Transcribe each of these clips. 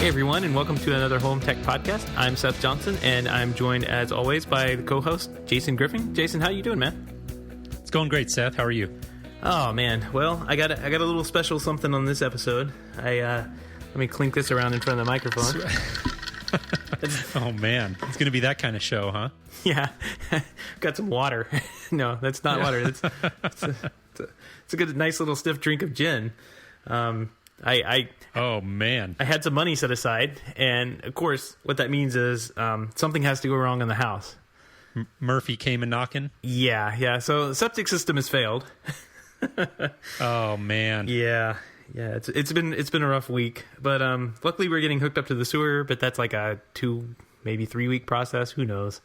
Hey everyone, and welcome to another HomeTech Podcast. I'm Seth Johnson, and I'm joined as always by the co-host Jason Griffin. Jason, how you doing, man? It's going great, Seth. How are you? Oh man, well, I got a little special something on this episode. Let me clink this around in front of the microphone. Oh man, it's going to be that kind of show, huh? Yeah, got some water. No, that's not water. It's a good, nice little stiff drink of gin. Oh man, I had some money set aside, and of course, what that means is something has to go wrong in the house. Murphy came a knocking. Yeah. So the septic system has failed. Oh man. Yeah. It's been a rough week, but luckily we're getting hooked up to the sewer. But that's like a 2, maybe 3 week process. Who knows?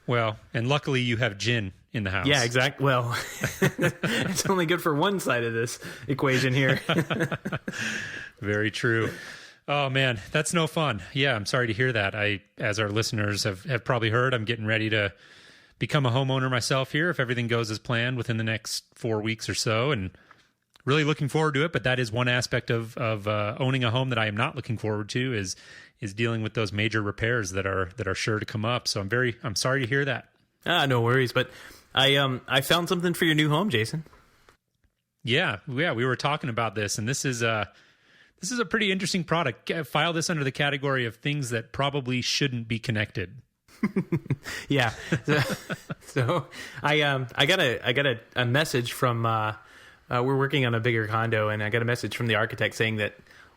Well, and luckily you have gin in the house. Yeah, exactly. Well, it's only good for one side of this equation here. Very true. Oh man, that's no fun. Yeah, I'm sorry to hear that. As our listeners have probably heard, I'm getting ready to become a homeowner myself here if everything goes as planned within the next 4 weeks or so, and really looking forward to it. But that is one aspect of owning a home that I am not looking forward to is dealing with those major repairs that are sure to come up. So I'm sorry to hear that. No worries. But I found something for your new home, Jason. Yeah, we were talking about this, and this is a pretty interesting product. File this under the category of things that probably shouldn't be connected. Yeah. So I got a message from we're working on a bigger condo, and I got a message from the architect saying that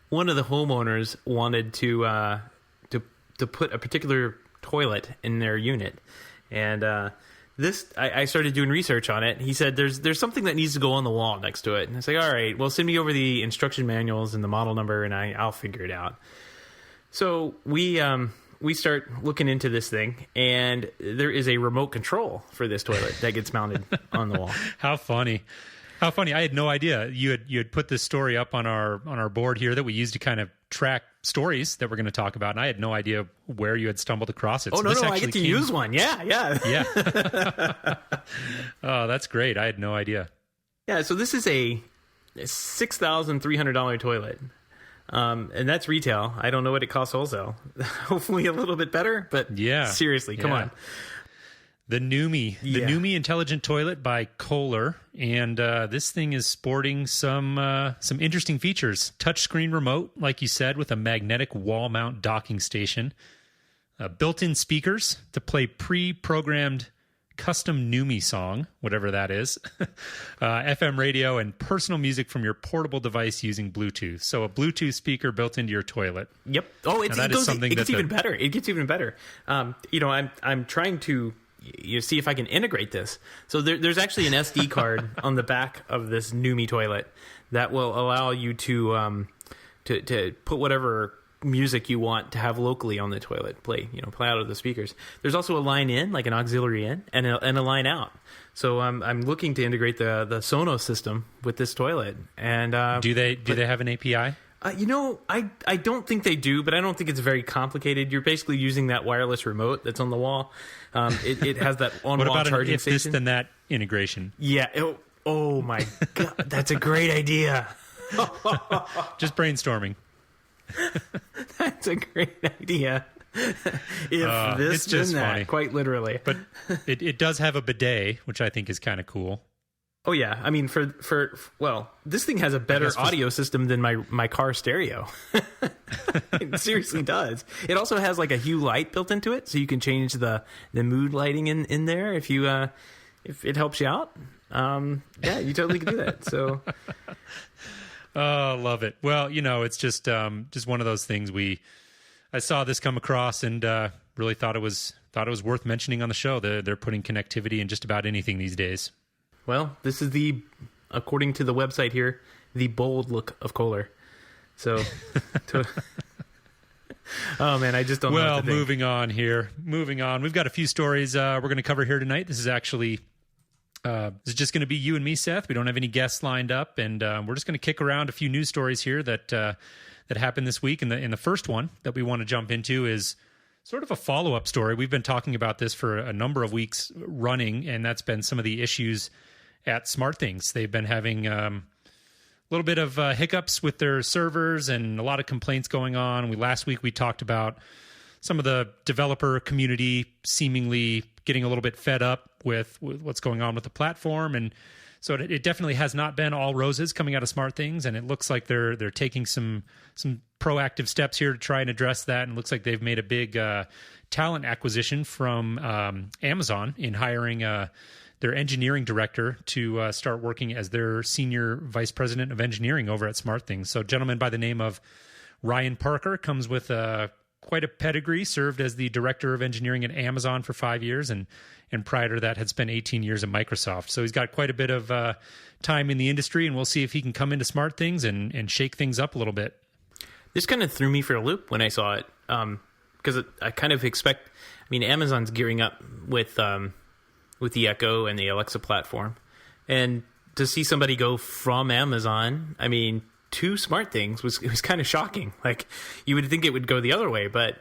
one of the homeowners wanted to put a particular toilet in their unit, and I started doing research on it. He said there's something that needs to go on the wall next to it, and I was like, all right, well, send me over the instruction manuals and the model number, and I'll figure it out. So we start looking into this thing, and there is a remote control for this toilet that gets mounted on the wall. How funny. I had no idea you had put this story up on our board here that we use to kind of track stories that we're going to talk about, and I had no idea where you had stumbled across it. Oh, so no, I get to use one. Yeah. Oh, that's great. I had no idea. Yeah, so this is a $6,300 toilet. And that's retail. I don't know what it costs wholesale. Hopefully a little bit better, but yeah, seriously, come on. The Numi Intelligent Toilet by Kohler, and this thing is sporting some interesting features. Touchscreen remote, like you said, with a magnetic wall mount docking station, built-in speakers to play pre-programmed custom Numi song, whatever that is, FM radio, and personal music from your portable device using Bluetooth. So a Bluetooth speaker built into your toilet. Yep. Oh, it gets even better. It gets even better. I'm trying to see if I can integrate this. So there's actually an SD card on the back of this Numi toilet that will allow you to put whatever music you want to have locally on the toilet play out of the speakers. There's also a line in, like an auxiliary in, and a line out. So I'm looking to integrate the Sonos system with this toilet. And do they have an API? I don't think they do, but I don't think it's very complicated. You're basically using that wireless remote that's on the wall. It has that on-wall what about charging if station. This then that integration? Yeah. Oh my God, that's a great idea. Just brainstorming. That's a great idea. If this, it's just then that, funny. Quite literally. But it does have a bidet, which I think is kind of cool. Oh yeah, I mean well, this thing has a better audio system than my car stereo. It seriously does. It also has like a hue light built into it, so you can change the mood lighting in there if it helps you out. Yeah, you totally can do that. So. Oh, love it. Well, it's just one of those things I saw this come across and really thought it was worth mentioning on the show. They're putting connectivity in just about anything these days. Well, this is according to the website here, the bold look of Kohler. So, oh man, I just don't know. Well, what to think. Moving on. We've got a few stories we're going to cover here tonight. This is actually this is just going to be you and me, Seth. We don't have any guests lined up, and we're just going to kick around a few news stories here that happened this week. And the first one that we want to jump into is sort of a follow-up story. We've been talking about this for a number of weeks running, and that's been some of the issues at SmartThings. They've been having little bit of hiccups with their servers and a lot of complaints going on. Last week we talked about some of the developer community seemingly getting a little bit fed up with what's going on with the platform, and so it definitely has not been all roses coming out of SmartThings, and it looks like they're taking some proactive steps here to try and address that. And it looks like they've made a big talent acquisition from Amazon in hiring their engineering director to start working as their senior vice president of engineering over at SmartThings. So a gentleman by the name of Ryan Parker comes with quite a pedigree, served as the director of engineering at Amazon for 5 years, and prior to that had spent 18 years at Microsoft. So he's got quite a bit of time in the industry, and we'll see if he can come into SmartThings and shake things up a little bit. This kind of threw me for a loop when I saw it, because I kind of expect, Amazon's gearing up with the Echo and the Alexa platform, and to see somebody go from Amazon, to SmartThings was kind of shocking. Like, you would think it would go the other way, but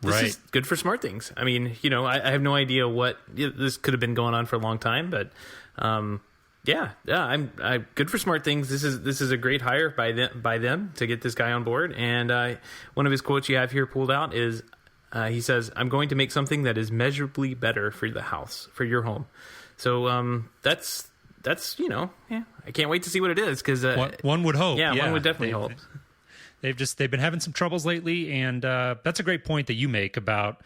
this is good for SmartThings. I have no idea what this could have been going on for a long time, but I'm good for SmartThings. This is a great hire by them to get this guy on board. And one of his quotes you have here pulled out is, he says, "I'm going to make something that is measurably better for the house, for your home." So that's I can't wait to see what it is, because one would hope. Yeah, one would definitely hope. They've been having some troubles lately, and that's a great point that you make about,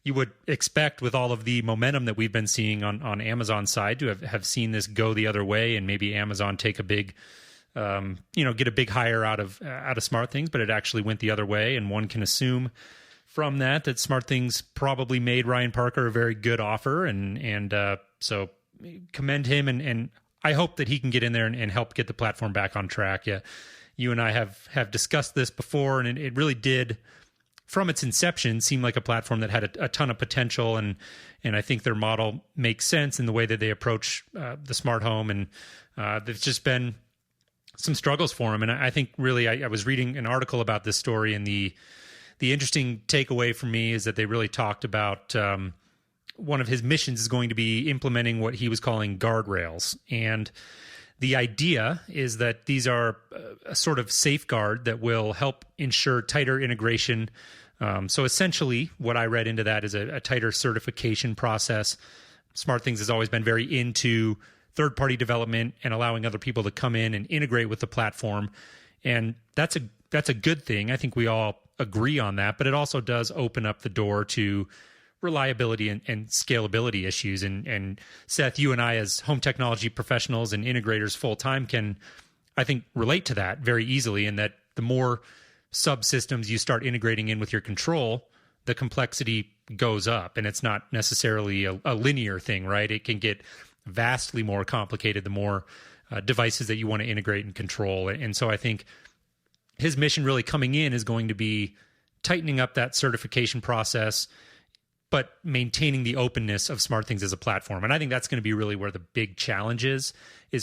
you would expect with all of the momentum that we've been seeing on Amazon's side to have seen this go the other way, and maybe Amazon take a big get a big hire out of SmartThings, but it actually went the other way, and one can assume from that SmartThings probably made Ryan Parker a very good offer, and so commend him, and I hope that he can get in there and help get the platform back on track. Yeah, you and I have discussed this before, and it really did, from its inception, seem like a platform that had a ton of potential, and I think their model makes sense in the way that they approach the smart home, and there's just been some struggles for them. And I think really I was reading an article about this story, and the interesting takeaway for me is that they really talked about one of his missions is going to be implementing what he was calling guardrails. And the idea is that these are a sort of safeguard that will help ensure tighter integration. So essentially, what I read into that is a tighter certification process. SmartThings has always been very into third-party development and allowing other people to come in and integrate with the platform. And that's a good thing. I think we all agree on that, but it also does open up the door to reliability and scalability issues. And Seth, you and I, as home technology professionals and integrators full-time, can, I think, relate to that very easily, in that the more subsystems you start integrating in with your control, the complexity goes up, and it's not necessarily a linear thing, right? It can get vastly more complicated the more devices that you want to integrate and control. And so I think his mission really coming in is going to be tightening up that certification process, but maintaining the openness of SmartThings as a platform. And I think that's going to be really where the big challenge is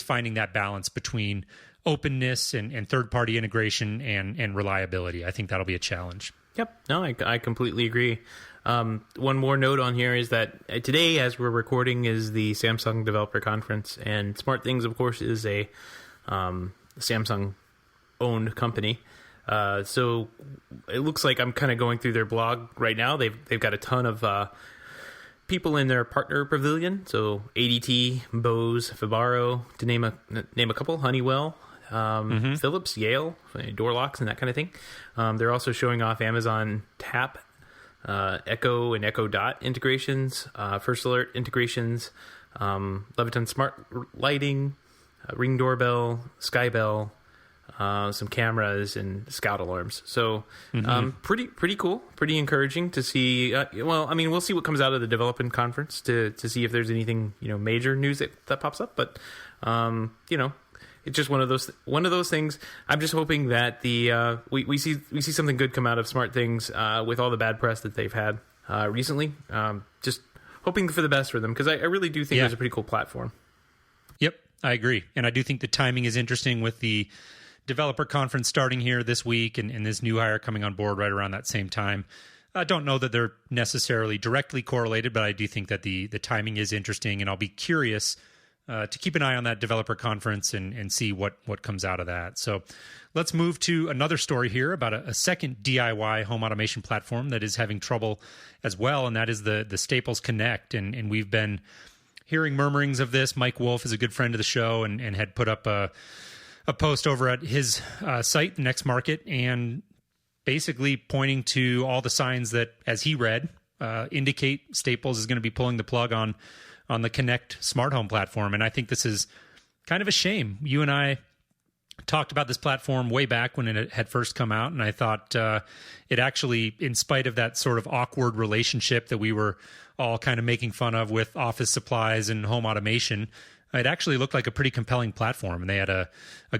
finding that balance between openness and third-party integration and reliability. I think that'll be a challenge. Yep. No, I completely agree. One more note on here is that today, as we're recording, is the Samsung Developer Conference, and SmartThings, of course, is a Samsung-owned company. So it looks like I'm kind of going through their blog right now. They've got a ton of people in their partner pavilion. So ADT, Bose, Fibaro, to name a couple, Honeywell, Philips, Yale, door locks and that kind of thing. They're also showing off Amazon Tap, Echo and Echo Dot integrations, First Alert integrations, Leviton Smart Lighting, Ring Doorbell, Skybell, some cameras and Scout alarms. So pretty cool, pretty encouraging to see. We'll see what comes out of the development conference to see if there's anything major news that pops up. But it's just one of those things. I'm just hoping that we see something good come out of SmartThings with all the bad press that they've had recently. Just hoping for the best for them, because I really do think it's a pretty cool platform. Yep, I agree, and I do think the timing is interesting with the developer conference starting here this week and this new hire coming on board right around that same time. I don't know that they're necessarily directly correlated, but I do think that the timing is interesting, and I'll be curious to keep an eye on that developer conference and see what comes out of that. So let's move to another story here about a second DIY home automation platform that is having trouble as well, and that is the Staples Connect. And we've been hearing murmurings of this. Mike Wolf is a good friend of the show and had put up a post over at his site, Next Market, and basically pointing to all the signs that, as he read, indicate Staples is going to be pulling the plug on the Connect smart home platform. And I think this is kind of a shame. You and I talked about this platform way back when it had first come out, and I thought it actually, in spite of that sort of awkward relationship that we were all kind of making fun of with office supplies and home automation, it actually looked like a pretty compelling platform. And they had a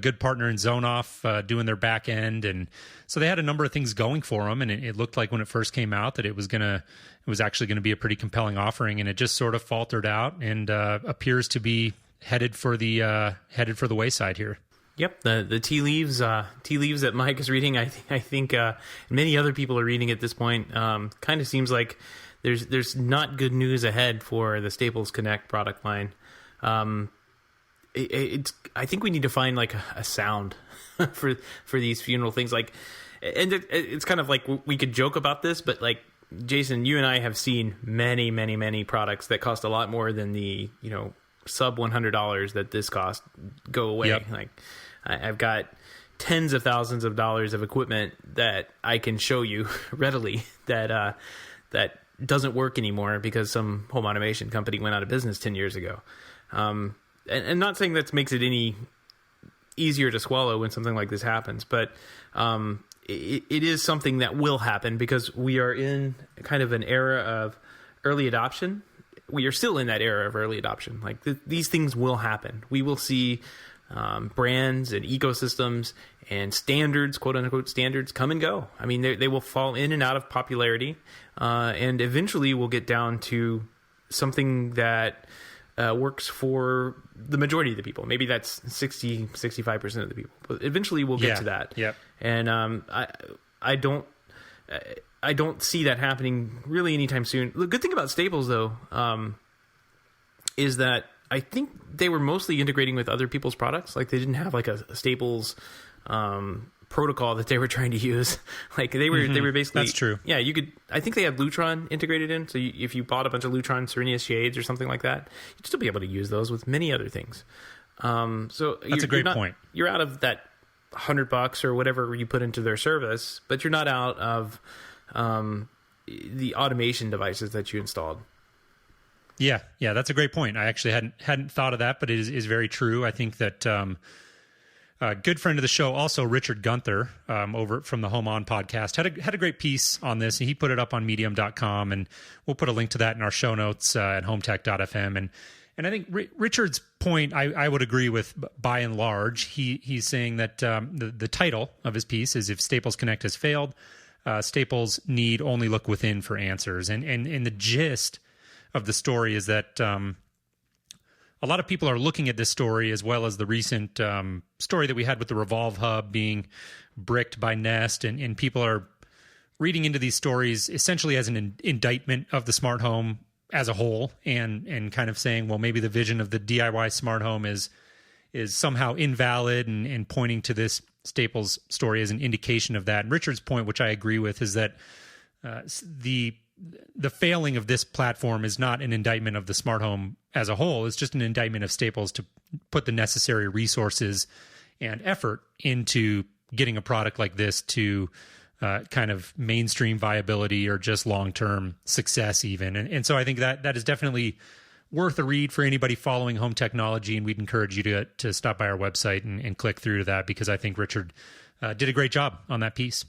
good partner in ZoneOff doing their back end, and so they had a number of things going for them. And it looked like when it first came out that it was actually going to be a pretty compelling offering, and it just sort of faltered out and appears to be headed for the wayside here. Yep, the tea leaves that Mike is reading, I think many other people are reading at this point. Kind of seems like there's not good news ahead for the Staples Connect product line. I think we need to find like a sound for these funeral things. Like, and it's kind of like we could joke about this, but like, Jason, you and I have seen many, many, many products that cost a lot more than the sub $100 that this cost go away. Yep. Like, I've got tens of thousands of dollars of equipment that I can show you readily that doesn't work anymore because some home automation company went out of business 10 years ago. And not saying that makes it any easier to swallow when something like this happens, but it is something that will happen because we are in kind of an era of early adoption. We are still in that era of early adoption. Like these things will happen. We will see brands and ecosystems and standards, quote unquote standards, come and go. I mean, they will fall in and out of popularity, and eventually we'll get down to something that works for the majority of the people. Maybe that's 65% of the people, but eventually we'll get to that. Yep. And I don't see that happening really anytime soon. The good thing about Staples, though, is that I think they were mostly integrating with other people's products. Like they didn't have like a Staples protocol that they were trying to use. Like they were basically, that's true. Yeah, you could. I think they had Lutron integrated in. So if you bought a bunch of Lutron Serenia shades or something like that, you'd still be able to use those with many other things. So that's a great point. You're out of that $100 or whatever you put into their service, but you're not out of the automation devices that you installed. Yeah, that's a great point. I actually hadn't thought of that, but it is very true. I think that a good friend of the show, also Richard Gunther, over from the Home On podcast, had a great piece on this, and he put it up on Medium.com, and we'll put a link to that in our show notes at HomeTech.fm. And I think Richard's point, I would agree with by and large. He's saying that the title of his piece is "If Staples Connect has failed, Staples need only look within for answers." And the gist of the story is that a lot of people are looking at this story as well as the recent story that we had with the Revolve Hub being bricked by Nest, and people are reading into these stories essentially as an indictment of the smart home as a whole, and kind of saying, well, maybe the vision of the DIY smart home is somehow invalid, and pointing to this Staples story as an indication of that. And Richard's point, which I agree with, is that the failing of this platform is not an indictment of the smart home as a whole. It's just an indictment of Staples to put the necessary resources and effort into getting a product like this to kind of mainstream viability or just long-term success even. And so I think that is definitely worth a read for anybody following home technology, and we'd encourage you to stop by our website and click through to that, because I think Richard did a great job on that piece.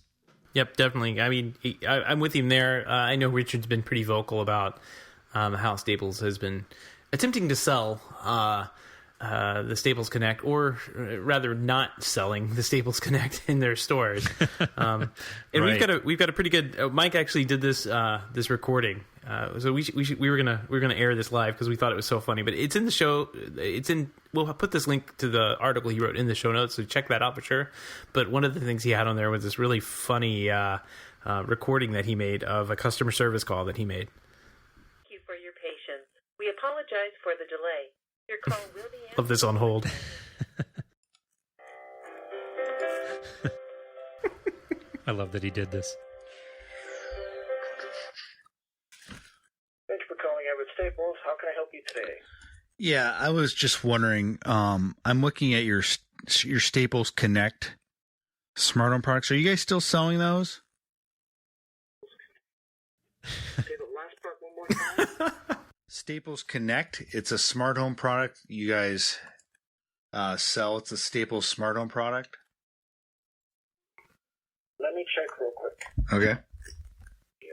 Yep, definitely. I mean, I'm with him there. I know Richard's been pretty vocal about how Staples has been attempting to sell the Staples Connect, or rather not selling the Staples Connect in their stores. And right. we've got a pretty good. Mike actually did this recording, so we were gonna air this live because we thought it was so funny. But it's in the show. We'll put this link to the article he wrote in the show notes, so check that out for sure. But one of the things he had on there was this really funny recording that he made of a customer service call that he made. Thank you for your patience. We apologize for the delay. Love this on hold. I love that he did this. Thank you for calling Everett Staples. How can I help you today? Yeah, I was just wondering. I'm looking at your Staples Connect smart home products. Are you guys still selling those? Say the last part one more time. Staples Connect. It's a smart home product you guys sell. It's a Staples smart home product. Let me check real quick. Okay. Be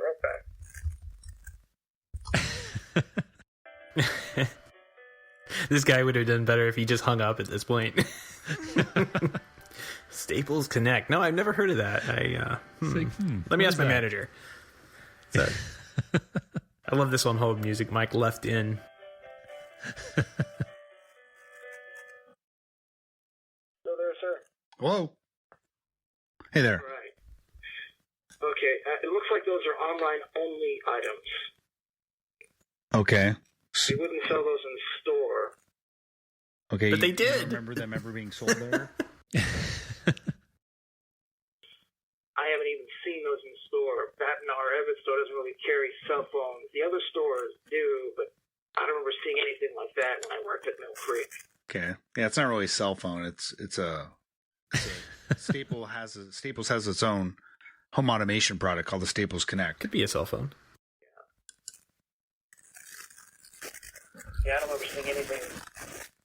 right back. This guy would have done better if he just hung up at this point. Staples Connect. No, I've never heard of that. Let me ask my manager. So, I love this on hold music. Mike left in. So there, sir. Hello. Hey there. Right. Okay. It looks like those are online-only items. Okay. We wouldn't sell those in store. Okay. But they you did. remember them ever being sold there? I haven't even seen those in store. Our Everett store doesn't really carry cell phones. The other stores do, but I don't remember seeing anything like that when I worked at Mill Creek. Okay. Yeah, it's not really a cell phone. It's a Staples has its own home automation product called the Staples Connect. Could be a cell phone. Yeah, I don't remember seeing anything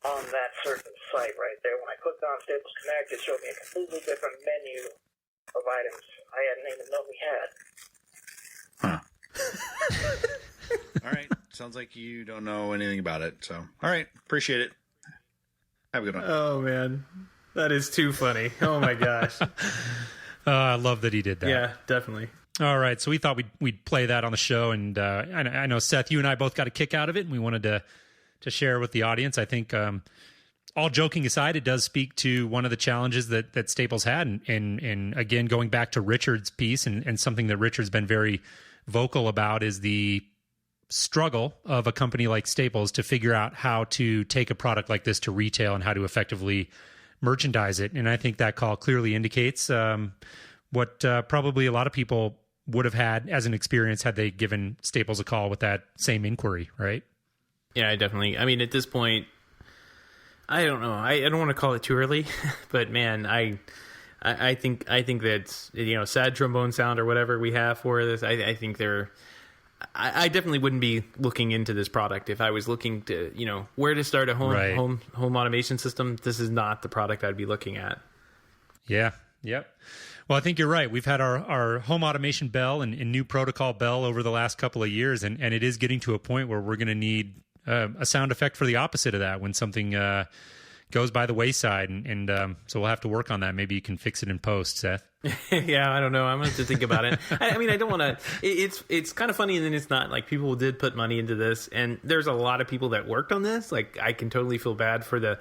on that certain site right there. When I clicked on Staples Connect, it showed me a completely different menu of items I hadn't even known we had. Huh. All right. Sounds like you don't know anything about it. So, all right. Appreciate it. Have a good one. Oh, man. That is too funny. Oh, my gosh. I love that he did that. Yeah, definitely. All right, so we thought we'd play that on the show, and I know, Seth, you and I both got a kick out of it, and we wanted to share with the audience. I think, all joking aside, it does speak to one of the challenges that Staples had, and again, going back to Richard's piece, and something that Richard's been very vocal about is the struggle of a company like Staples to figure out how to take a product like this to retail and how to effectively merchandise it. And I think that call clearly indicates what probably a lot of people would have had as an experience had they given Staples a call with that same inquiry, right? Yeah, definitely. I mean, at this point, I don't know. I don't want to call it too early, but man, I think that, sad trombone sound or whatever we have for this, I think I definitely wouldn't be looking into this product if I was looking to, where to start a home automation system. This is not the product I'd be looking at. Yeah. Yep. Well, I think you're right. We've had our home automation bell and new protocol bell over the last couple of years, and it is getting to a point where we're going to need a sound effect for the opposite of that when something goes by the wayside, and so we'll have to work on that. Maybe you can fix it in post, Seth. Yeah, I don't know. I'm going to have to think about it. I mean, I don't want to. It's kind of funny, and then it's not. Like, people did put money into this, and there's a lot of people that worked on this. Like, I can totally feel bad for the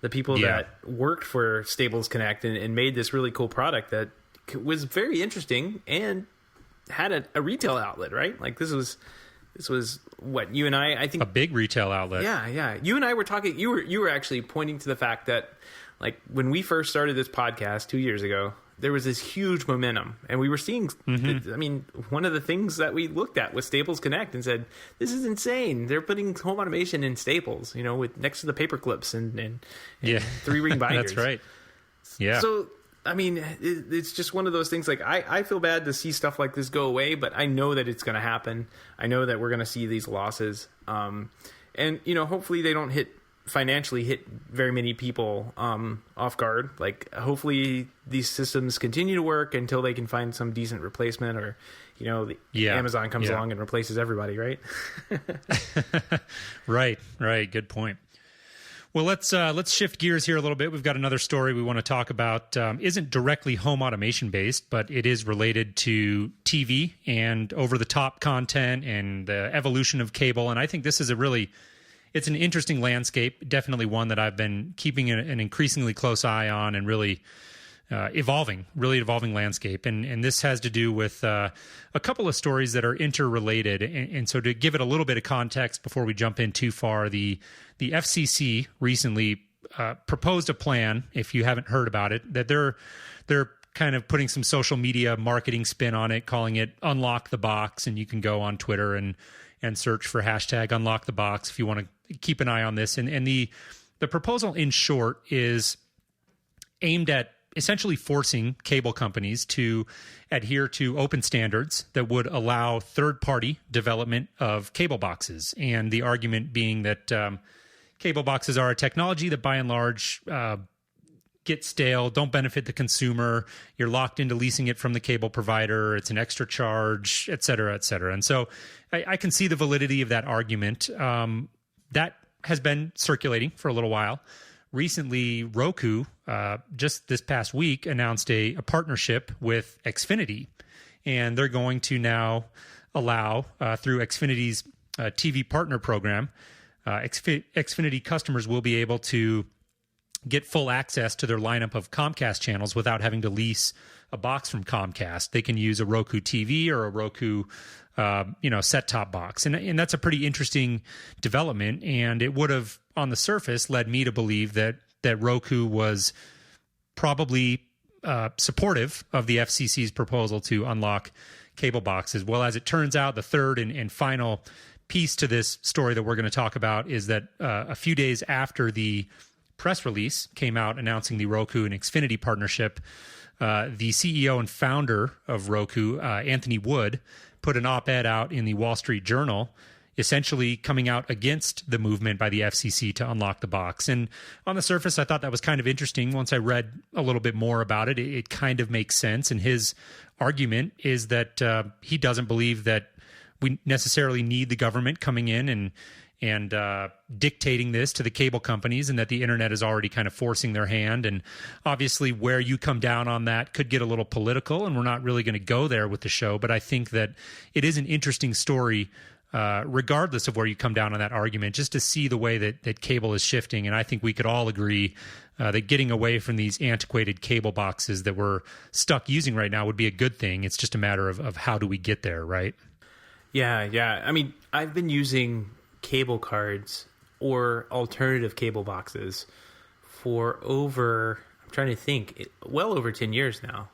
people that worked for Staples Connect and made this really cool product that was very interesting and had a retail outlet, right? Like, this was what you and I think a big retail outlet. Yeah. You and I were talking. You were actually pointing to the fact that, like, when we first started this podcast 2 years ago, there was this huge momentum, and we were seeing. I mean, one of the things that we looked at was Staples Connect and said, "This is insane. They're putting home automation in Staples, with next to the paper clips and 3-ring binders." That's right. Yeah. So, I mean, it's just one of those things. Like, I feel bad to see stuff like this go away, but I know that it's going to happen. I know that we're going to see these losses, and hopefully they don't financially hit very many people off guard. Like, hopefully these systems continue to work until they can find some decent replacement, or Amazon comes along and replaces everybody, right? Right. Good point. Well, let's shift gears here a little bit. We've got another story we want to talk about. Isn't directly home automation based, but it is related to TV and over-the-top content and the evolution of cable. And I think this is it's an interesting landscape, definitely one that I've been keeping an increasingly close eye on and really really evolving landscape. And this has to do with a couple of stories that are interrelated. And so to give it a little bit of context before we jump in too far, the FCC recently proposed a plan, if you haven't heard about it, that they're kind of putting some social media marketing spin on it, calling it Unlock the Box. And you can go on Twitter and search for hashtag Unlock the Box if you want to keep an eye on this. And the proposal, in short, is aimed at essentially forcing cable companies to adhere to open standards that would allow third-party development of cable boxes. And the argument being that cable boxes are a technology that, by and large, get stale, don't benefit the consumer. You're locked into leasing it from the cable provider. It's an extra charge, et cetera, et cetera. And so I can see the validity of that argument. That has been circulating for a little while. Recently, Roku, just this past week, announced a partnership with Xfinity, and they're going to now allow, through Xfinity's TV partner program, Xfinity customers will be able to get full access to their lineup of Comcast channels without having to lease a box from Comcast. They can use a Roku TV or a Roku set-top box. And that's a pretty interesting development. And it would have, on the surface, led me to believe that Roku was probably supportive of the FCC's proposal to unlock cable boxes. Well, as it turns out, the third and final piece to this story that we're going to talk about is that a few days after the press release came out announcing the Roku and Xfinity partnership, the CEO and founder of Roku, Anthony Wood, put an op-ed out in the Wall Street Journal, essentially coming out against the movement by the FCC to unlock the box. And on the surface, I thought that was kind of interesting. Once I read a little bit more about it, it kind of makes sense. And his argument is that he doesn't believe that we necessarily need the government coming in and dictating this to the cable companies, and that the internet is already kind of forcing their hand. And obviously where you come down on that could get a little political, and we're not really going to go there with the show. But I think that it is an interesting story, regardless of where you come down on that argument, just to see the way that cable is shifting. And I think we could all agree that getting away from these antiquated cable boxes that we're stuck using right now would be a good thing. It's just a matter of how do we get there, right? Yeah. I mean, I've been using cable cards or alternative cable boxes for I'm trying to think, well over 10 years now.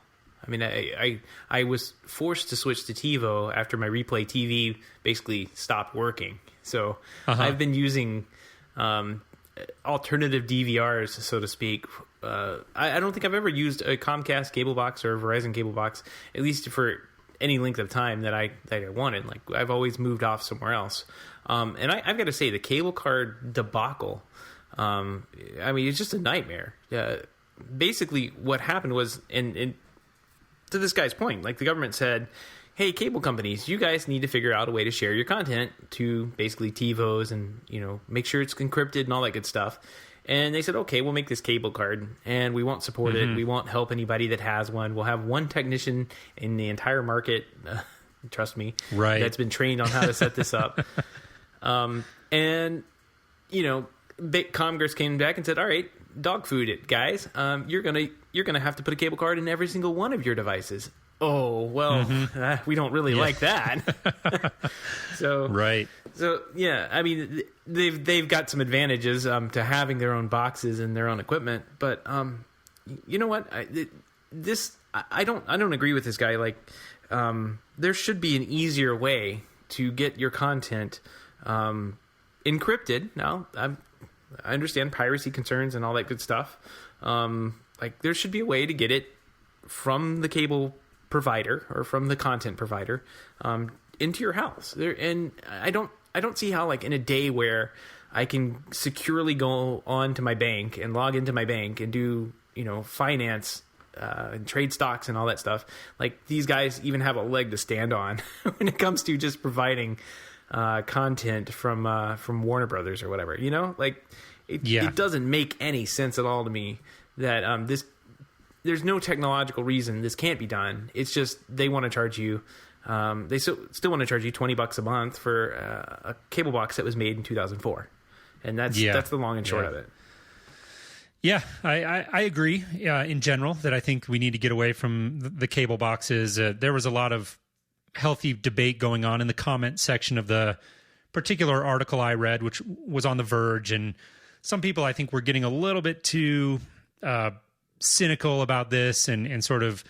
I mean, I was forced to switch to TiVo after my Replay TV basically stopped working. So I've been using alternative DVRs, so to speak. I don't think I've ever used a Comcast cable box or a Verizon cable box, at least for any length of time that I wanted. Like, I've always moved off somewhere else. And I've got to say, the cable card debacle, I mean, it's just a nightmare. Basically, what happened was, and to this guy's point, like, the government said, hey, cable companies, you guys need to figure out a way to share your content to basically TiVos and, make sure it's encrypted and all that good stuff. And they said, okay, we'll make this cable card, and we won't support it. We won't help anybody that has one. We'll have one technician in the entire market, trust me, right, that's been trained on how to set this up. And, Congress came back and said, all right, dog food it, guys. You're gonna have to put a cable card in every single one of your devices. Oh, well, we don't really like that. Right. So, yeah, I mean, they've got some advantages to having their own boxes and their own equipment, but you know what? I don't agree with this guy. Like, there should be an easier way to get your content encrypted. Now, I understand piracy concerns and all that good stuff. Like, there should be a way to get it from the cable provider or from the content provider into your house. And I don't see how, like, in a day where I can securely go on to my bank and log into my bank and do, finance and trade stocks and all that stuff, like, these guys even have a leg to stand on when it comes to just providing content from Warner Brothers or whatever. Like, it doesn't make any sense at all to me that there's no technological reason this can't be done. It's just they want to charge you. They still want to charge you $20 a month for a cable box that was made in 2004, and that's the long and short of it. Yeah, I agree in general that I think we need to get away from the cable boxes. There was a lot of healthy debate going on in the comment section of the particular article I read, which was on The Verge. And some people, I think, were getting a little bit too cynical about this and sort of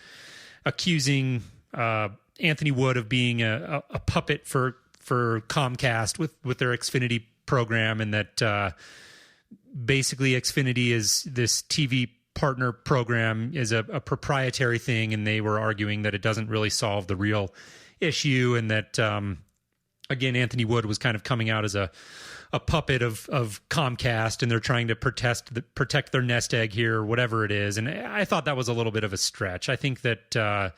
accusing Anthony Wood of being a puppet for Comcast with their Xfinity program, and that basically Xfinity is this TV partner program is a proprietary thing, and they were arguing that it doesn't really solve the real issue, and that again, Anthony Wood was kind of coming out as a puppet of Comcast, and they're trying to protect their nest egg here, or whatever it is. And I thought that was a little bit of a stretch. I think that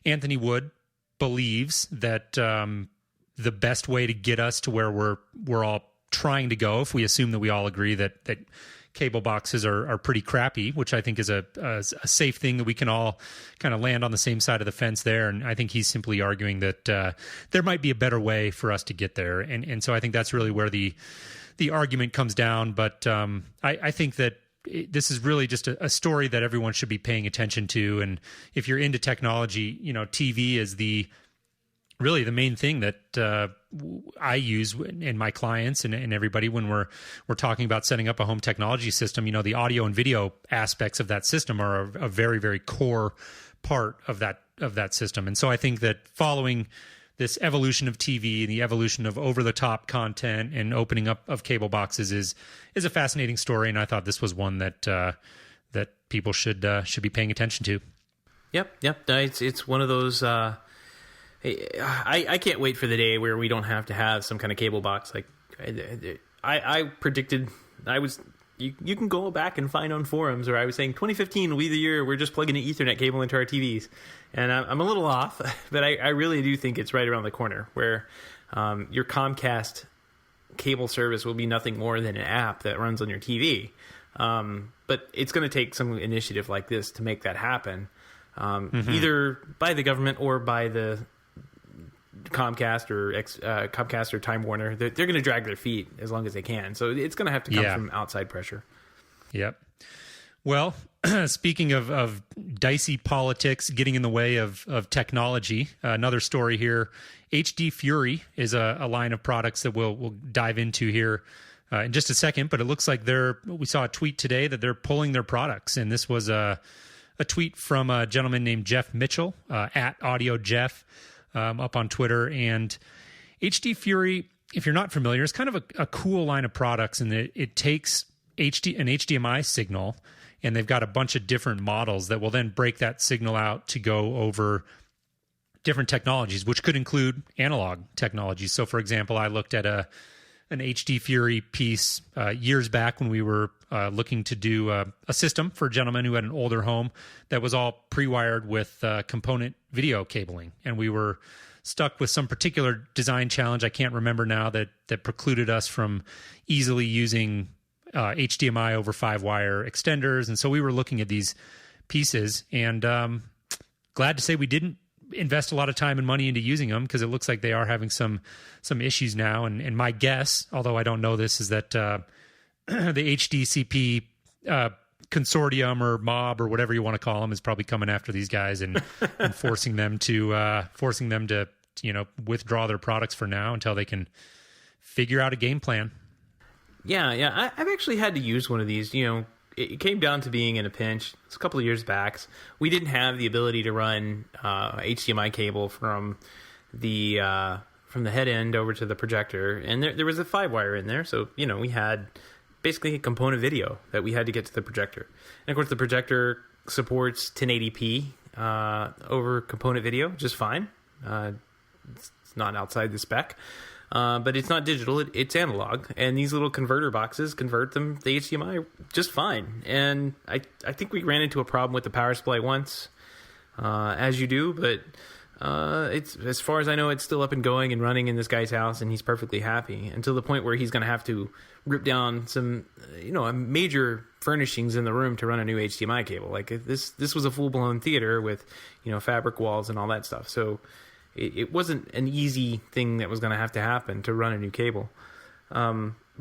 Anthony Wood believes that the best way to get us to where we're all trying to go, if we assume that we all agree that cable boxes are pretty crappy, which I think is a safe thing that we can all kind of land on the same side of the fence there. And I think he's simply arguing that there might be a better way for us to get there. And so I think that's really where the argument comes down. But I think that this is really just a story that everyone should be paying attention to. And if you're into technology, TV is really the main thing that I use in my clients and everybody when we're talking about setting up a home technology system. The audio and video aspects of that system are a very, very core part of that system. And so I think that following this evolution of TV and the evolution of over-the-top content and opening up of cable boxes is a fascinating story. And I thought this was one that people should be paying attention to. Yep. It's one of those. I can't wait for the day where we don't have to have some kind of cable box. Like I predicted, you can go back and find on forums where I was saying 2015 will be the year we're just plugging an Ethernet cable into our TVs, and I'm a little off, but I really do think it's right around the corner where your Comcast cable service will be nothing more than an app that runs on your TV. But it's going to take some initiative like this to make that happen, either by the government or by the Comcast or Time Warner. They're going to drag their feet as long as they can. So it's going to have to come from outside pressure. Yep. Well, speaking of dicey politics getting in the way of technology, another story here. HD Fury is a line of products that we'll dive into here in just a second. But it looks like we saw a tweet today that they're pulling their products, and this was a tweet from a gentleman named Jeff Mitchell at Audio Jeff. Up on Twitter. And HD Fury, if you're not familiar, is kind of a cool line of products, and it takes an HDMI signal, and they've got a bunch of different models that will then break that signal out to go over different technologies, which could include analog technologies. So, for example, I looked at an HD Fury piece years back when we were looking to do a system for a gentleman who had an older home that was all pre-wired with component video cabling. And we were stuck with some particular design challenge, I can't remember now, that precluded us from easily using HDMI over 5-wire extenders. And so we were looking at these pieces, and glad to say we didn't invest a lot of time and money into using them, because it looks like they are having some issues now. And my guess, although I don't know this, is that the HDCP consortium or mob or whatever you want to call them is probably coming after these guys and forcing them to withdraw their products for now until they can figure out a game plan. Yeah. I've actually had to use one of these. It came down to being in a pinch. It's a couple of years back. We didn't have the ability to run HDMI cable from the head end over to the projector, and there was a 5-wire in there. So we had basically a component video that we had to get to the projector. And of course, the projector supports 1080p over component video just fine. It's not outside the spec. But it's not digital, it's analog. And these little converter boxes convert the HDMI just fine. And I think we ran into a problem with the power supply once, as you do, but it's, as far as I know, it's still up and going and running in this guy's house, and he's perfectly happy, until the point where he's going to have to rip down some, major furnishings in the room to run a new HDMI cable. Like this was a full-blown theater with, fabric walls and all that stuff. So it wasn't an easy thing that was going to happen to run a new cable.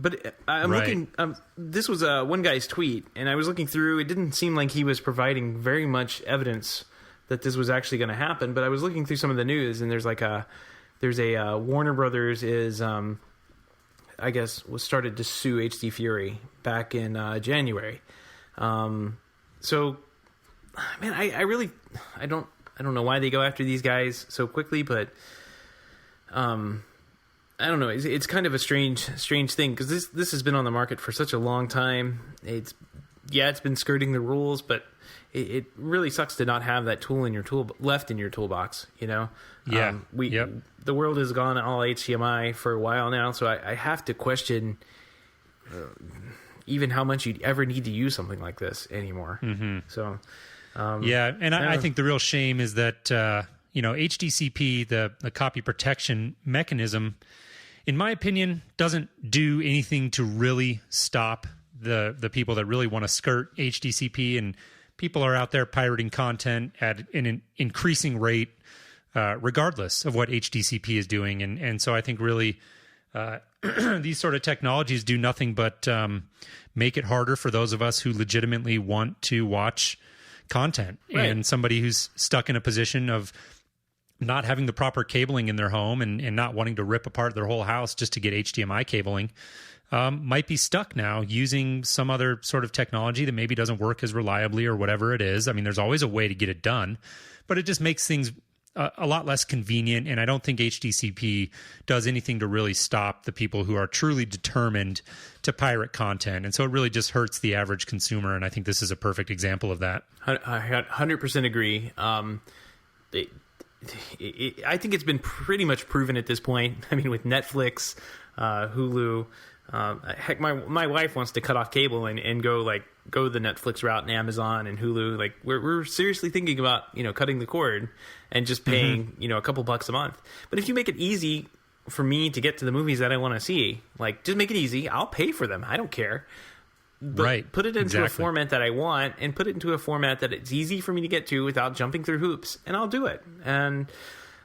But I'm looking. This was one guy's tweet, and I was looking through. It didn't seem like he was providing very much evidence that this was actually going to happen. But I was looking through some of the news, and there's a Warner Brothers is I guess was started to sue HD Fury back in January. So, man, I don't know why they go after these guys so quickly, but I don't know. It's kind of a strange thing because this has been on the market for such a long time. It's been skirting the rules, but it really sucks to not have that tool in your left in your toolbox. You know, the world has gone all HDMI for a while now, so I have to question even how much you'd ever need to use something like this anymore. Mm-hmm. So, I think the real shame is that HDCP, the copy protection mechanism, in my opinion, doesn't do anything to really stop the people that really want to skirt HDCP, and people are out there pirating content at an increasing rate, regardless of what HDCP is doing. And so I think really these sort of technologies do nothing but make it harder for those of us who legitimately want to watch content. Right. And somebody who's stuck in a position of not having the proper cabling in their home and not wanting to rip apart their whole house just to get HDMI cabling might be stuck now using some other sort of technology that maybe doesn't work as reliably or whatever it is. I mean, there's always a way to get it done, but it just makes things a lot less convenient. And I don't think HDCP does anything to really stop the people who are truly determined to pirate content. And so it really just hurts the average consumer. And I think this is a perfect example of that. I 100% agree. I think it's been pretty much proven at this point. I mean, with Netflix, Hulu, heck, my wife wants to cut off cable and go the Netflix route and Amazon and Hulu. Like we're seriously thinking about cutting the cord and just paying a couple bucks a month. But if you make it easy for me to get to the movies that I want to see, like just make it easy, I'll pay for them. I don't care. But put it into a format that I want, and put it into a format that it's easy for me to get to without jumping through hoops, and I'll do it. And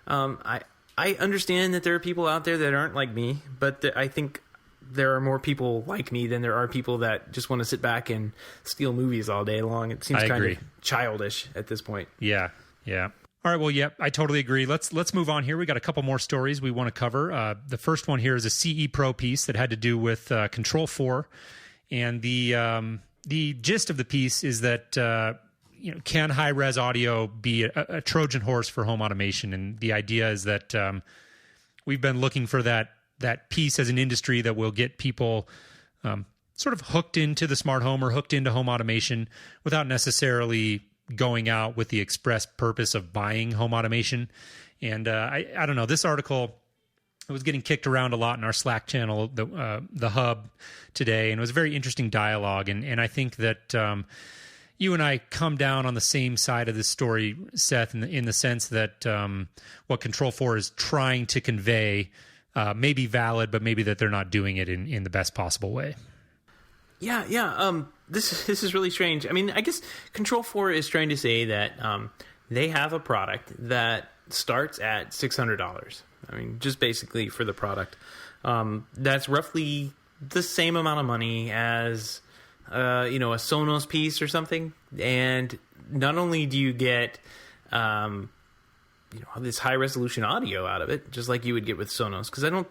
I understand that there are people out there that aren't like me, but I think there are more people like me than there are people that just want to sit back and steal movies all day long. It seems kind of childish at this point. Yeah. All right, well, I totally agree. Let's move on here. We got a couple more stories we want to cover. The first one here is a CE Pro piece that had to do with Control 4. And the gist of the piece is that can high res audio be a Trojan horse for home automation? And the idea is that we've been looking for that piece as an industry that will get people sort of hooked into the smart home or hooked into home automation without necessarily going out with the express purpose of buying home automation. And I don't know, this article, it was getting kicked around a lot in our Slack channel, the hub today, and it was a very interesting dialogue. And I think that you and I come down on the same side of this story, Seth, in the sense that what Control 4 is trying to convey may be valid, but maybe that they're not doing it in the best possible way. Yeah. This is really strange. I mean, I guess Control 4 is trying to say that they have a product that starts at $600. I mean, just basically for the product. That's roughly the same amount of money as, a Sonos piece or something. And not only do you get, this high resolution audio out of it, just like you would get with Sonos. Because I don't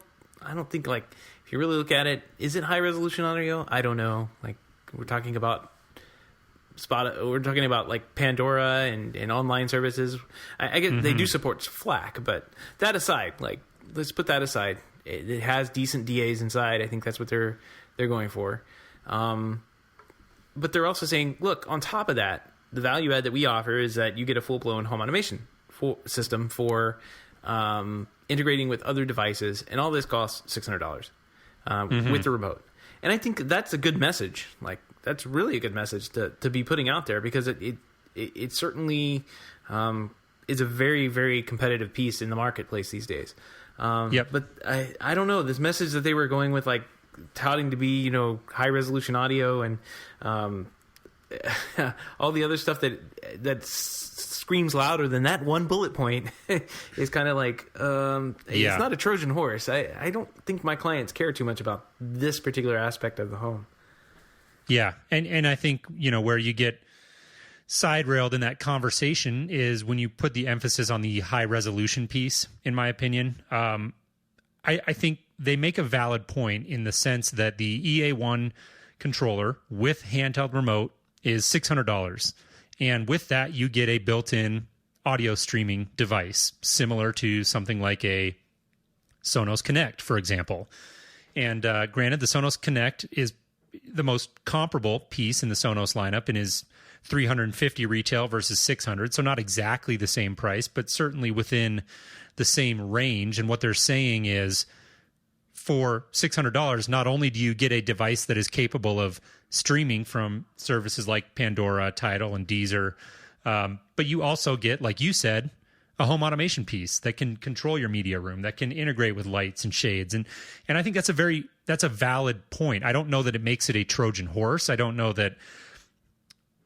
think, like, if you really look at it, is it high resolution audio? I don't know. Like, we're talking about like Pandora and online services. I get they do support FLAC, but that aside, like let's put that aside. It has decent DAs inside. I think that's what they're going for. But they're also saying, look, on top of that, the value add that we offer is that you get a full blown home automation system for integrating with other devices, and all this costs $600 with the remote. And I think that's a good message. Like, that's really a good message to be putting out there, because it certainly is a very, very competitive piece in the marketplace these days. But I don't know, this message that they were going with, like touting to be, high resolution audio, and all the other stuff that screams louder than that one bullet point is kind of like, it's not a Trojan horse. I don't think my clients care too much about this particular aspect of the home. Yeah. And I think, where you get side railed in that conversation is when you put the emphasis on the high resolution piece, in my opinion. I think they make a valid point in the sense that the EA1 controller with handheld remote is $600. And with that, you get a built-in audio streaming device, similar to something like a Sonos Connect, for example. And granted, the Sonos Connect is the most comparable piece in the Sonos lineup and is $350 retail versus $600. So not exactly the same price, but certainly within the same range. And what they're saying is, for $600, not only do you get a device that is capable of streaming from services like Pandora, Tidal, and Deezer, but you also get, like you said, a home automation piece that can control your media room, that can integrate with lights and shades. And I think that's a valid point. I don't know that it makes it a Trojan horse. I don't know that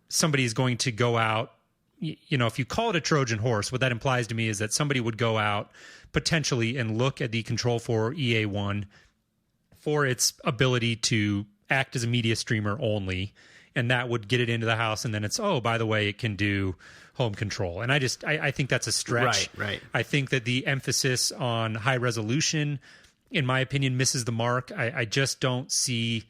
somebody is going to go out, if you call it a Trojan horse, what that implies to me is that somebody would go out potentially and look at the Control4 EA1 for its ability to act as a media streamer only, and that would get it into the house, and then it's, by the way, it can do home control. And I think that's a stretch. Right. I think that the emphasis on high resolution, in my opinion, misses the mark. I just don't see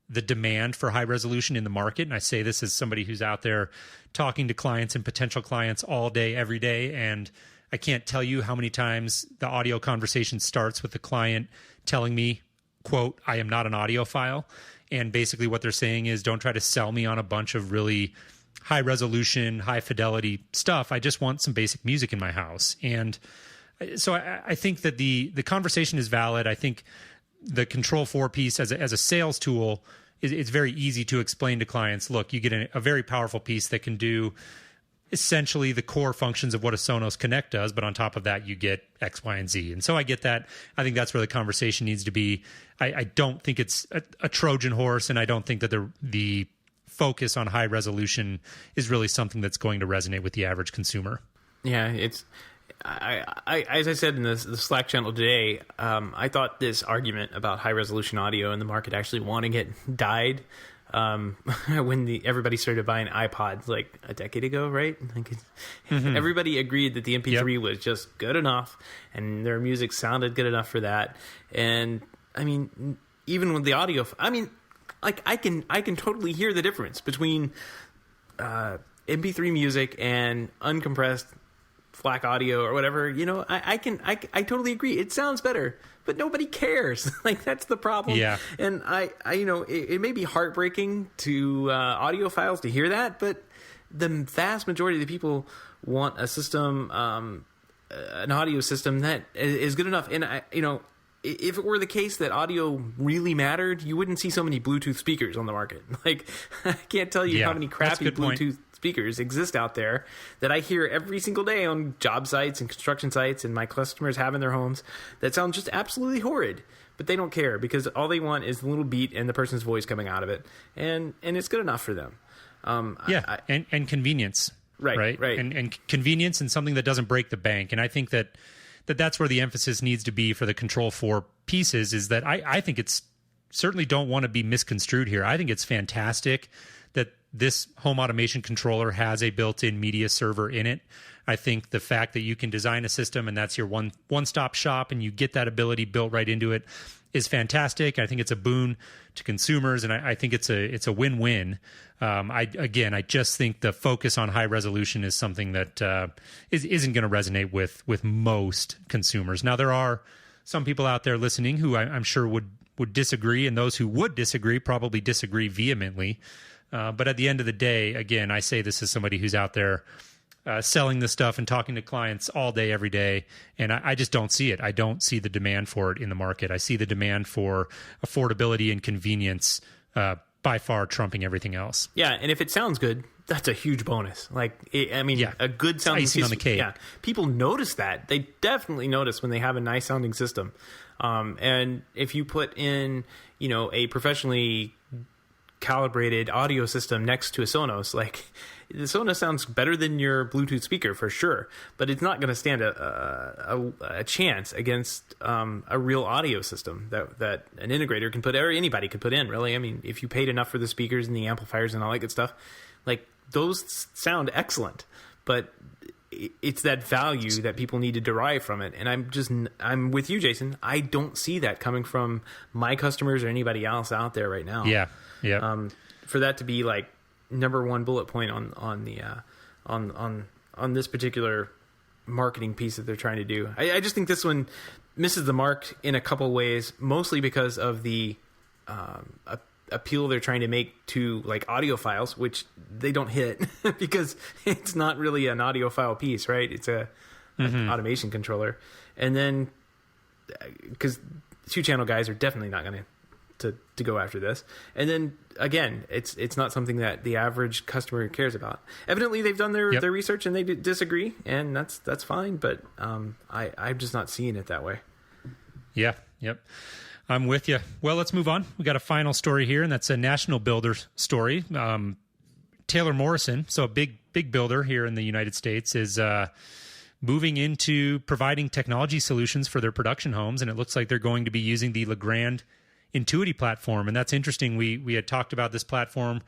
the demand for high resolution in the market. And I say this as somebody who's out there talking to clients and potential clients all day, every day, and I can't tell you how many times the audio conversation starts with the client telling me, quote, I am not an audiophile. And basically what they're saying is, don't try to sell me on a bunch of really high resolution, high fidelity stuff. I just want some basic music in my house. And so I think that the conversation is valid. I think the Control4 piece as a sales tool, it's very easy to explain to clients, look, you get a very powerful piece that can do essentially the core functions of what a Sonos Connect does, but on top of that, you get X, Y, and Z. And so I get that. I think that's where the conversation needs to be. I don't think it's a Trojan horse, and I don't think that the focus on high resolution is really something that's going to resonate with the average consumer. Yeah, it's... as I said in the Slack channel today, I thought this argument about high resolution audio in the market actually wanting it died when everybody started buying iPods like a decade ago, right? Like everybody agreed that the MP3 was just good enough, and their music sounded good enough for that. And I mean, even with the audio, like I can totally hear the difference between MP3 music and uncompressed FLAC audio or whatever. I totally agree. It sounds better, but nobody cares. Like, that's the problem. Yeah. And it may be heartbreaking to audiophiles to hear that, but the vast majority of the people want a system, an audio system that is good enough. And if it were the case that audio really mattered, you wouldn't see so many Bluetooth speakers on the market. Like, I can't tell you how many crappy Bluetooth speakers exist out there that I hear every single day on job sites and construction sites, and my customers have in their homes that sound just absolutely horrid. But they don't care, because all they want is the little beat and the person's voice coming out of it, and it's good enough for them. And convenience. Right. And convenience, and something that doesn't break the bank. And I think that's where the emphasis needs to be for the Control4 pieces, is that I think it's certainly don't want to be misconstrued here. I think it's fantastic that this home automation controller has a built-in media server in it. I think the fact that you can design a system and that's your one-stop shop and you get that ability built right into it is fantastic. I think it's a boon to consumers, and I think it's a win-win. I just think the focus on high resolution is something that isn't going to resonate with most consumers. Now, there are some people out there listening who I'm sure would disagree, and those who would disagree probably disagree vehemently. But at the end of the day, again, I say this as somebody who's out there selling this stuff and talking to clients all day, every day, and I just don't see it. I don't see the demand for it in the market. I see the demand for affordability and convenience by far trumping everything else. Yeah, and if it sounds good, that's a huge bonus. Like, a good sounding icing on the cake. Yeah, people notice that. They definitely notice when they have a nice sounding system. And if you put in, a professionally calibrated audio system next to a Sonos. Like, the Sonos sounds better than your Bluetooth speaker for sure, but it's not going to stand a chance against a real audio system that an integrator can put, or anybody could put in, really. I mean, if you paid enough for the speakers and the amplifiers and all that good stuff, like, those sound excellent, but it's that value that people need to derive from it. And I'm with you, Jason. I don't see that coming from my customers or anybody else out there right now. Yeah. Yeah. For that to be like number one bullet point on this particular marketing piece that they're trying to do. I just think this one misses the mark in a couple ways, mostly because of the appeal they're trying to make to like audiophiles, which they don't hit because it's not really an audiophile piece, right? It's an automation controller. And then because 2-channel guys are definitely not going to go after this. And then again, it's not something that the average customer cares about. Evidently they've done their research and they disagree, and that's fine, but I'm just not seeing it that way. Yeah. Yep. I'm with you. Well, let's move on. We got a final story here, and that's a national builder story. Taylor Morrison, so a big builder here in the United States, is moving into providing technology solutions for their production homes, and it looks like they're going to be using the Legrand Intuity platform. And that's interesting. We had talked about this platform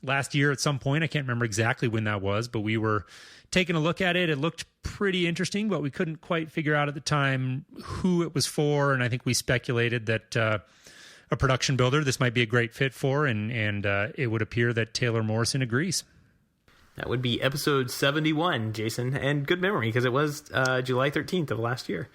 last year at some point. I can't remember exactly when that was, but we were taking a look at it. It looked pretty interesting, but we couldn't quite figure out at the time who it was for. And I think we speculated that a production builder this might be a great fit for, and it would appear that Taylor Morrison agrees. That would be episode 71, Jason, and good memory because it was July 13th of last year.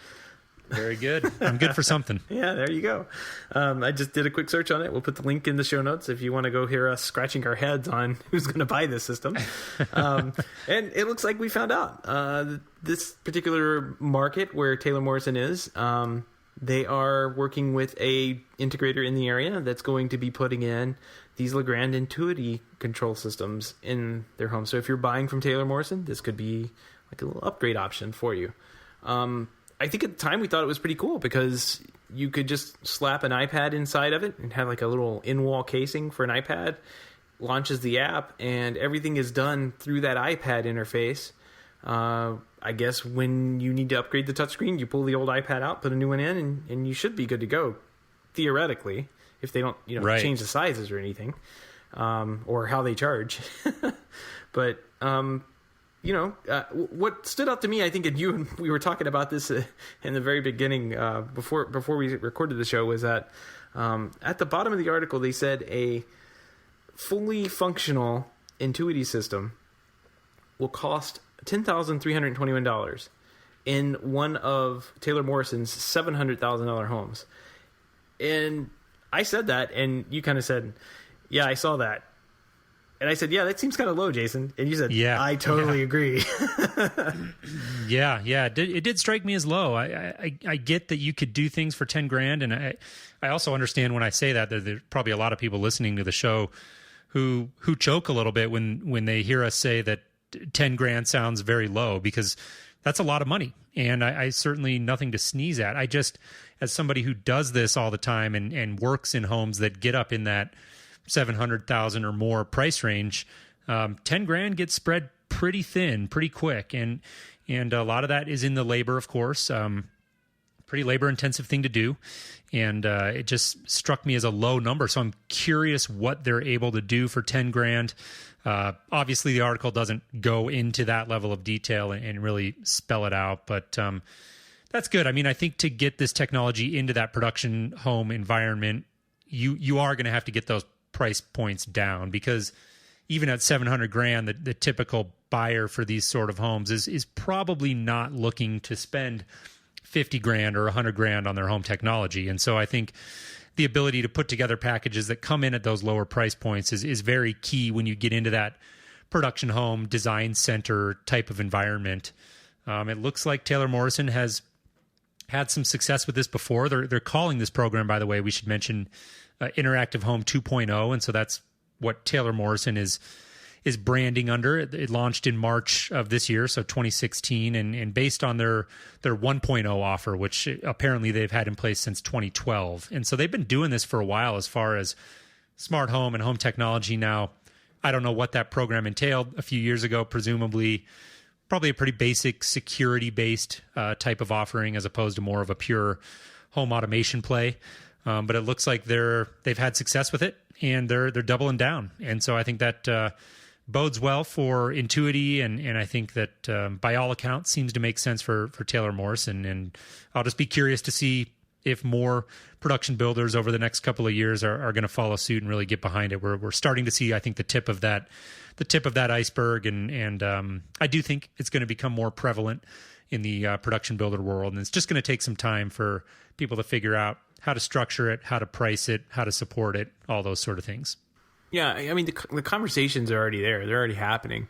Very good. I'm good for something. Yeah, there you go. I just did a quick search on it. We'll put the link in the show notes if you want to go hear us scratching our heads on who's going to buy this system. And it looks like we found out. This particular market where Taylor Morrison is, they are working with a integrator in the area that's going to be putting in these Legrand Intuity control systems in their home. So if you're buying from Taylor Morrison, this could be like a little upgrade option for you. I think at the time we thought it was pretty cool because you could just slap an iPad inside of it and have like a little in-wall casing for an iPad, launches the app, and everything is done through that iPad interface. I guess when you need to upgrade the touchscreen, you pull the old iPad out, put a new one in, and you should be good to go, theoretically, if they don't change the sizes or anything, or how they charge. But what stood out to me, I think, and you and we were talking about this in the very beginning before we recorded the show, was that at the bottom of the article they said a fully functional Intuity system will cost $10,321 in one of Taylor Morrison's $700,000 homes. And I said that, and you kind of said, "Yeah, I saw that." And I said, "Yeah, that seems kind of low, Jason." And you said, "Yeah, I totally agree." Yeah. It did strike me as low. I get that you could do things for $10,000, and I also understand when I say that there's probably a lot of people listening to the show who choke a little bit when they hear us say that $10,000 sounds very low, because that's a lot of money, and I certainly nothing to sneeze at. I just, as somebody who does this all the time and works in homes that get up in that $700,000 or more price range, $10,000 gets spread pretty thin, pretty quick, and a lot of that is in the labor, of course. Pretty labor intensive thing to do, and it just struck me as a low number. So I'm curious what they're able to do for $10,000. Obviously, the article doesn't go into that level of detail and really spell it out, but that's good. I mean, I think to get this technology into that production home environment, you are going to have to get those price points down, because even at $700,000, the typical buyer for these sort of homes is probably not looking to spend $50,000 or $100,000 on their home technology. And so I think the ability to put together packages that come in at those lower price points is very key when you get into that production home design center type of environment. It looks like Taylor Morrison has had some success with this before. They're calling this program, by the way, we should mention, Interactive Home 2.0, and so that's what Taylor Morrison is branding under. It launched in March of this year, so 2016, and based on their 1.0 offer, which apparently they've had in place since 2012. And so they've been doing this for a while as far as smart home and home technology. Now, I don't know what that program entailed a few years ago, presumably probably a pretty basic security-based type of offering as opposed to more of a pure home automation play. But it looks like they've had success with it, and they're doubling down. And so I think that bodes well for Intuity, and I think that by all accounts seems to make sense for Taylor Morse. And I'll just be curious to see if more production builders over the next couple of years are going to follow suit and really get behind it. We're starting to see, I think, the tip of that iceberg, and I do think it's going to become more prevalent in the production builder world. And it's just going to take some time for people to figure out how to structure it, how to price it, how to support it, all those sort of things. Yeah, I mean, the conversations are already there. They're already happening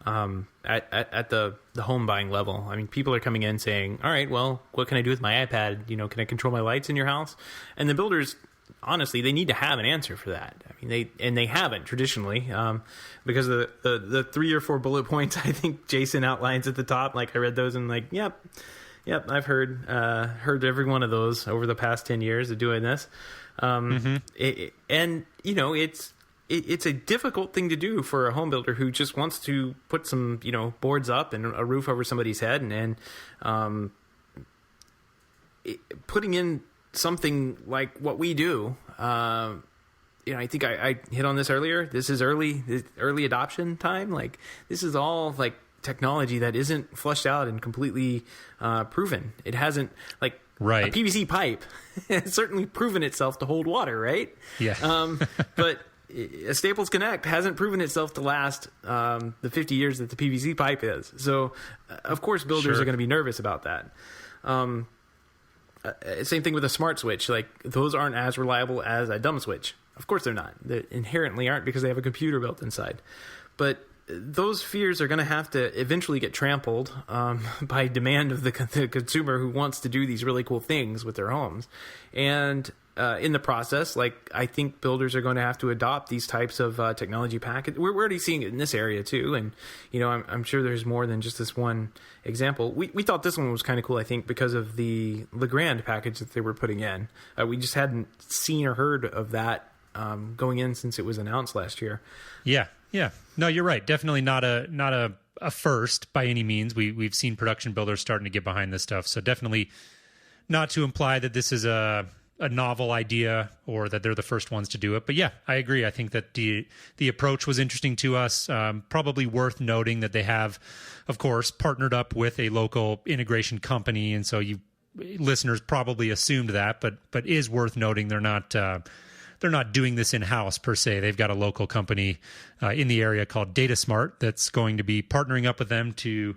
at the home buying level. I mean, people are coming in saying, all right, well, what can I do with my iPad? Can I control my lights in your house? And the builders, honestly, they need to have an answer for that. I mean, they haven't traditionally, because of the 3 or 4 bullet points I think Jason outlines at the top. Like, I read those and like, yep, I've heard every one of those over the past 10 years of doing this. It's a difficult thing to do for a home builder who just wants to put some, boards up and a roof over somebody's head, and putting in something like what we do. I think I hit on this earlier. This is early adoption time. Like, this is all like technology that isn't fleshed out and completely proven. It hasn't, like, right. A PVC pipe has certainly proven itself to hold water, right? Yeah. But a Staples Connect hasn't proven itself to last the 50 years that the PVC pipe is. So, of course, builders are going to be nervous about that. Same thing with a smart switch. Like, those aren't as reliable as a dumb switch. Of course they're not. They inherently aren't, because they have a computer built inside. But those fears are going to have to eventually get trampled by demand of the consumer who wants to do these really cool things with their homes. And in the process, like, I think builders are going to have to adopt these types of technology package. We're already seeing it in this area too, and I'm sure there's more than just this one example. We thought this one was kind of cool, I think, because of the Legrand package that they were putting in. We just hadn't seen or heard of that going in since it was announced last year. Yeah. No, you're right. Definitely not a first by any means. We've seen production builders starting to get behind this stuff. So definitely not to imply that this is a novel idea or that they're the first ones to do it. But yeah, I agree. I think that the approach was interesting to us. Probably worth noting that they have, of course, partnered up with a local integration company. And so you listeners probably assumed that, but is worth noting they're not doing this in-house per se. They've got a local company in the area called DataSmart that's going to be partnering up with them to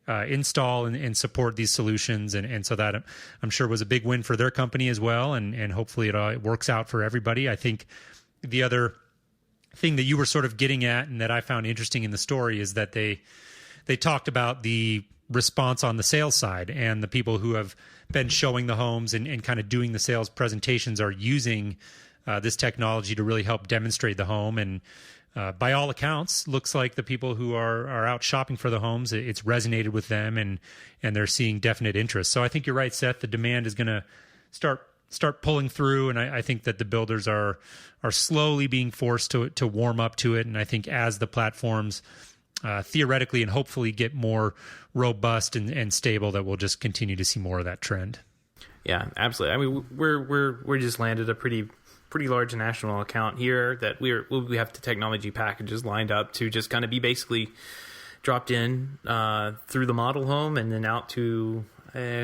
install and support these solutions. And so that, I'm sure, was a big win for their company as well. And hopefully it works out for everybody. I think the other thing that you were sort of getting at and that I found interesting in the story is that they talked about the response on the sales side, and the people who have been showing the homes and kind of doing the sales presentations are using this technology to really help demonstrate the home. And by all accounts, looks like the people who are out shopping for the homes, it's resonated with them, and they're seeing definite interest. So I think you're right, Seth. The demand is going to start pulling through, and I think that the builders are slowly being forced to warm up to it. And I think as the platforms theoretically and hopefully get more robust and stable, that we'll just continue to see more of that trend. Yeah, absolutely. I mean, we're just landed a pretty large national account here that we have the technology packages lined up to just kind of be basically dropped in through the model home and then out to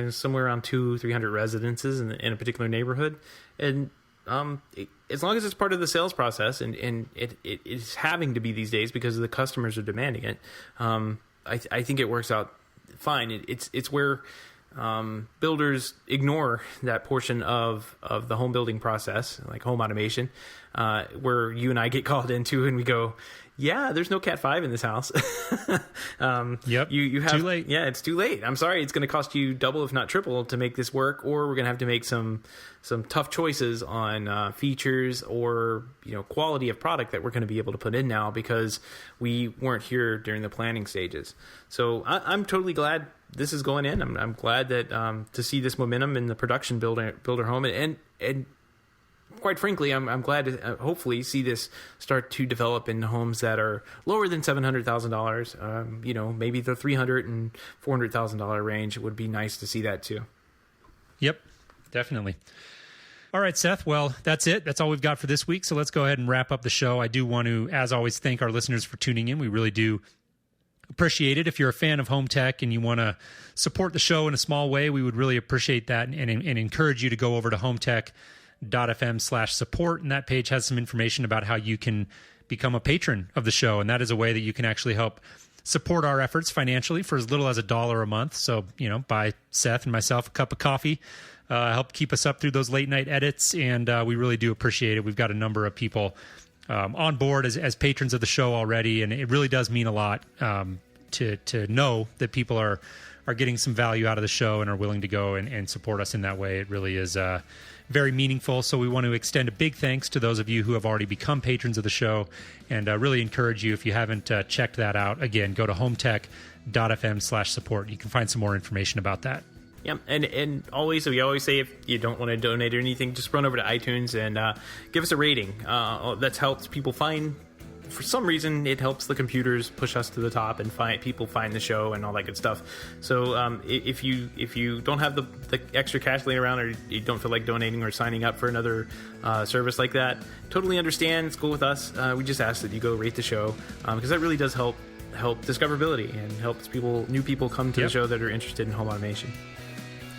somewhere around 200-300 residences in a particular neighborhood. And as long as it's part of the sales process, and it is having to be these days because the customers are demanding it, I think it works out fine. It's where builders ignore that portion of the home building process, like home automation, where you and I get called into and we go, yeah, there's no Cat 5 in this house. Yep. You have too late. Yeah, it's too late. I'm sorry. It's going to cost you double, if not triple, to make this work, or we're going to have to make some tough choices on features or quality of product that we're going to be able to put in now because we weren't here during the planning stages. So I'm totally glad this is going in. I'm glad that to see this momentum in the production builder home, and quite frankly, I'm glad to hopefully see this start to develop in homes that are lower than $700,000. Maybe the $300,000 and $400,000 range. It would be nice to see that too. Yep, definitely. All right, Seth. Well, that's it. That's all we've got for this week. So let's go ahead and wrap up the show. I do want to, as always, thank our listeners for tuning in. We really do appreciate it. If you're a fan of HomeTech and you want to support the show in a small way, we would really appreciate that and encourage you to go over to HomeTech.fm/support. And that page has some information about how you can become a patron of the show. And that is a way that you can actually help support our efforts financially for as little as $1 a month. So, buy Seth and myself a cup of coffee, help keep us up through those late night edits. And we really do appreciate it. We've got a number of people on board as patrons of the show already. And it really does mean a lot to know that people are getting some value out of the show and are willing to go and support us in that way. It really is very meaningful. So we want to extend a big thanks to those of you who have already become patrons of the show, and really encourage you, if you haven't checked that out, again, go to HomeTech.fm/support. You can find some more information about that. Yeah, and always, we always say, if you don't want to donate or anything, just run over to iTunes and give us a rating. That's helped people find. For some reason, it helps the computers push us to the top and people find the show and all that good stuff. So if you don't have the extra cash laying around, or you don't feel like donating or signing up for another service like that, totally understand. It's cool with us. We just ask that you go rate the show, because that really does help discoverability and helps new people come to the show that are interested in home automation.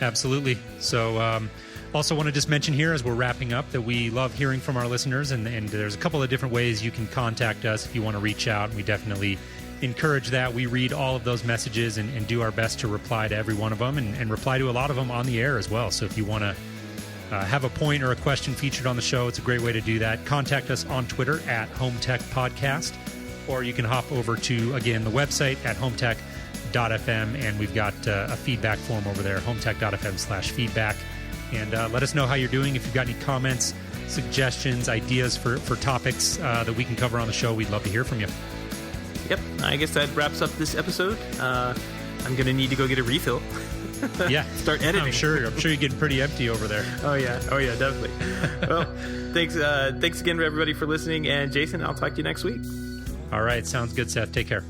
Absolutely. So also want to just mention here, as we're wrapping up, that we love hearing from our listeners, and there's a couple of different ways you can contact us if you want to reach out. We definitely encourage that. We read all of those messages and do our best to reply to every one of them, and reply to a lot of them on the air as well. So if you want to have a point or a question featured on the show, it's a great way to do that. Contact us on Twitter at HomeTech Podcast, or you can hop over to, again, the website at HomeTech.fm, and we've got a feedback form over there, HomeTech.fm/feedback. And let us know how you're doing. If you've got any comments, suggestions, ideas for topics that we can cover on the show, we'd love to hear from you. Yep, I guess that wraps up this episode. I'm going to need to go get a refill. Yeah. Start editing. I'm sure you're getting pretty empty over there. Oh, yeah, definitely. Well, thanks again, everybody, for listening. And Jason, I'll talk to you next week. All right, sounds good, Seth. Take care.